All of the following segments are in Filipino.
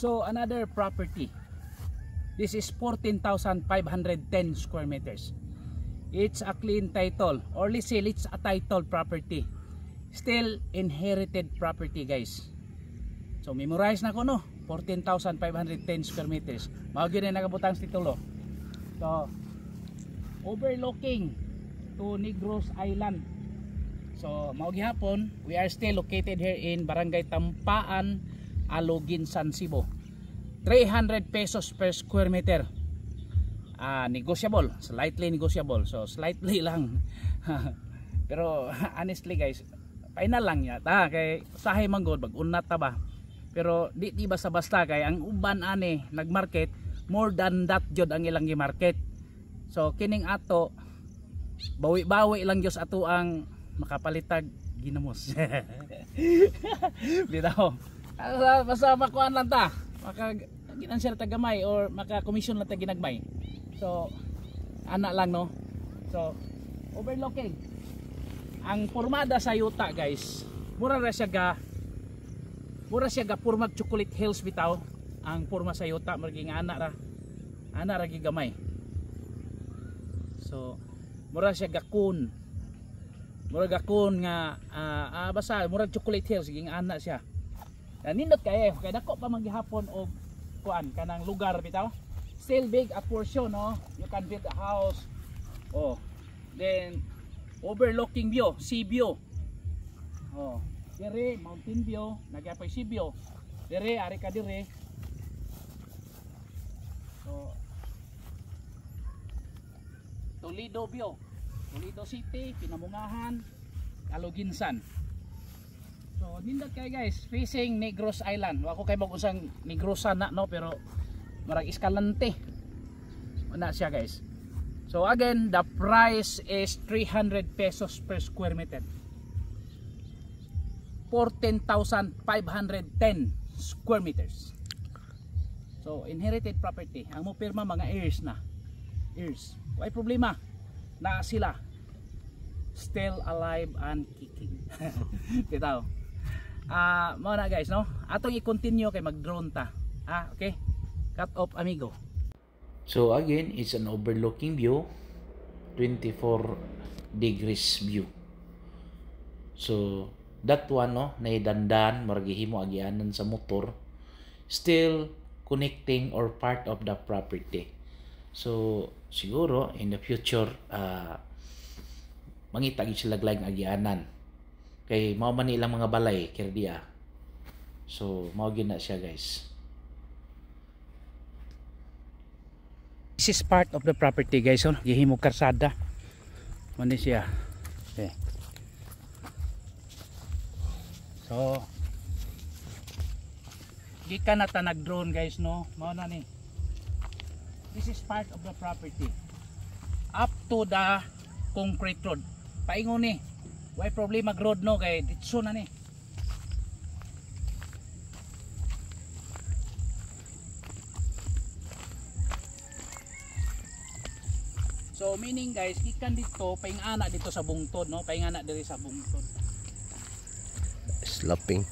So another property. This is 14,510 square meters. It's a clean title, or let's say it's a title property. Still inherited property, guys. So memorize na ko, no? 14,510 square meters. Mao gyud na nakabutang sa titulo. So overlooking to Negros Island. So mao gihapon, we are still located here in Barangay Tampaan, Aloginsan, Cebu. 300 pesos per square meter. Negotiable, slightly negotiable. So slightly lang. Pero honestly guys, final lang yata kay sahay manggod bag-unat ta ba. Pero di basta-basta kay ang uban ani nagmarket more than that jud ang ilang gi-market. So kining ato bawi-bawi lang gyud ato ang makapalitag ginamos. Bitaw. Basta makuan lang ta. Maka ginansya ta gamay or maka commission lang ta ginagmay. So ana lang, no. So overlooking. Ang pormada sa yuta, guys, mura siya ga pormag chocolate hills bitaw. Ang porma sa yuta maging ana ra gigamay. So mura siya gakun. Mura gakun nga basta mura chocolate hills ging ana siya. Nindot kay dako pa maghihapon og kuan kanang lugar bitaw. Still big a portion, no. You can build a house. Oh. Then overlooking view, sea view. Oh, dire mountain view, nagyapay sea view. Dire ari ka dire. So Toledo view. Toledo City, Pinamungahan, Aloginsan. So nindot kay guys, facing Negros Island. Wa ko kay mag-usang Negrosan na, no, pero marag Escalante. Una siya, guys. So again, the price is 300 pesos per square meter. 14,510 square meters. So inherited property. Ang mo pirma mga heirs na. Heirs. Why problema? Na sila still alive and kicking. Bitaw. Mao na guys, no. Atong i-continue kay mag-drone ta. Okay. Cut off, amigo. So again, it's an overlooking view, 24 degrees view. So that one, no, naidandan maragihimo agianan sa motor, still connecting or part of the property. So siguro in the future mangita gid sila lag agianan kay mao man ilang mga balay kirdiya. So mao gyud na siya, guys. This is part of the property, guys. Oh, gihimo karsada. Mani siya. Okay. So gikan na ta nag-drone, guys, no. Mao na ni. This is part of the property. Up to the concrete road. Paingon ni. Why problem mag road, no, kay ditso na ni. So meaning, guys, gikan dito paingana dito sa bungtod, no, paingana diri sa bungtod. Slapping.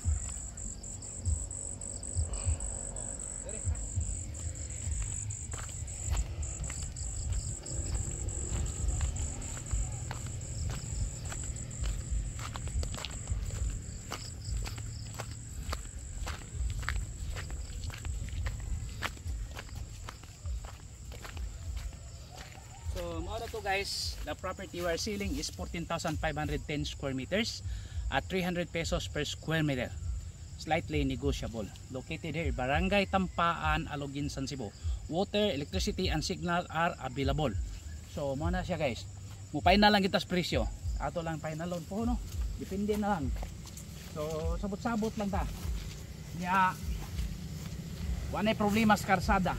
So mao na to, guys. The property we are selling is 14,510 square meters at 300 pesos per square meter. Slightly negotiable. Located here, Barangay Tampaan, Aloginsan, Cebu. Water, electricity, and signal are available. So mao na siya, guys. Mupay na lang kita sa presyo. Ato lang finalon po, no. Depende na lang. So sabot-sabot lang ta. Nya wala problema sa karsada.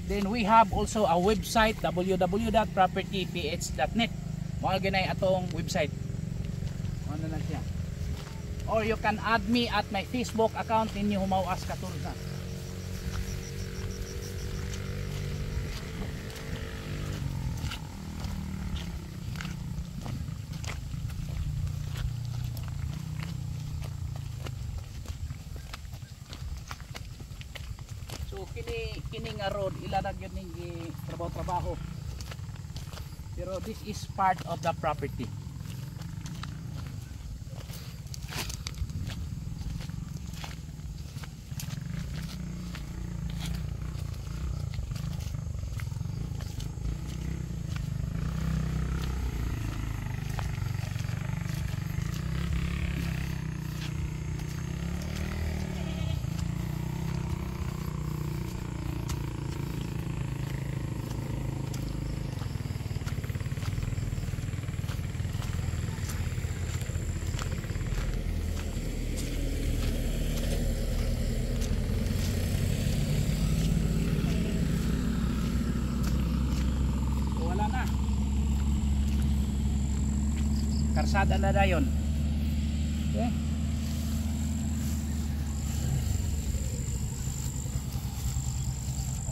Then we have also a website, www.propertyph.net. Mao ginay atong website. Ano na siya. Or you can add me at my Facebook account ninyo Humawas Katursa. So kini nga road ila na gyud ning trabaho. Pero this is part of the property. Karsada na dayon. Okay.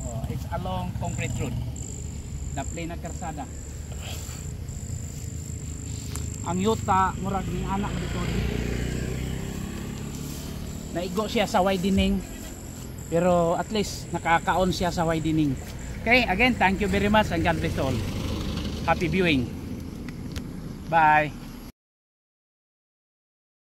Oh, it's along concrete road. Na plain na karsada. Ang yuta murag ni anak dito. Naigo siya sa widening. Pero at least nakakaon siya sa widening. Okay, again, thank you very much and God bless all. Happy viewing. Bye.